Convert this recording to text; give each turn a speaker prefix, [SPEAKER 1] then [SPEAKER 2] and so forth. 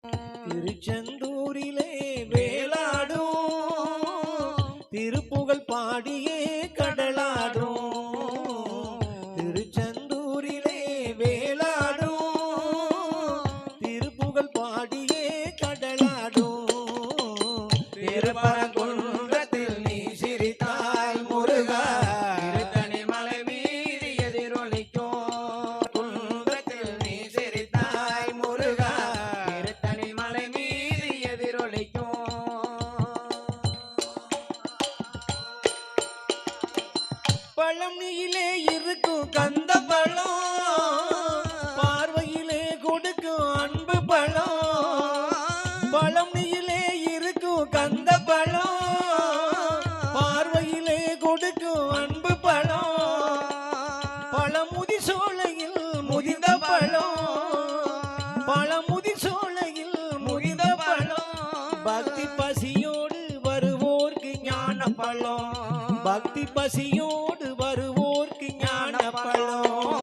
[SPEAKER 1] திருச்செந்தூரிலே வேலாடும் திருப்புகழ் பாடியே கடலாடும். திருச்செந்தூரிலே வேலாடும் திருப்புகழ் பாடியே கடலாடும். திருப்பரங்குன்றத்தில் நீ சிரித்தாய் முருகா, திருத்தணி மலை மீது எதிரொலிக்கும். குன்றத்தில் நீ சிரித்தாய் முருகா, திருத்தணி மலை மீது எதிரொலிக்கும். பழனியிலே இருக்கும் கந்த பழம், பார்வையிலே கொடுக்கும் அன்பு பழம். பழனியிலே இருக்கும் கந்த பழம், பார்வையிலே கொடுக்கும் அன்பு பழம். பழமுதி சோலையில் முதிர்ந்த பழம், பழமுதி சோலையில் முதிர்ந்த பழம். பக்தி பசியோடு வருவோர்க்கு ஞான பழம், பக்தி பசியோடு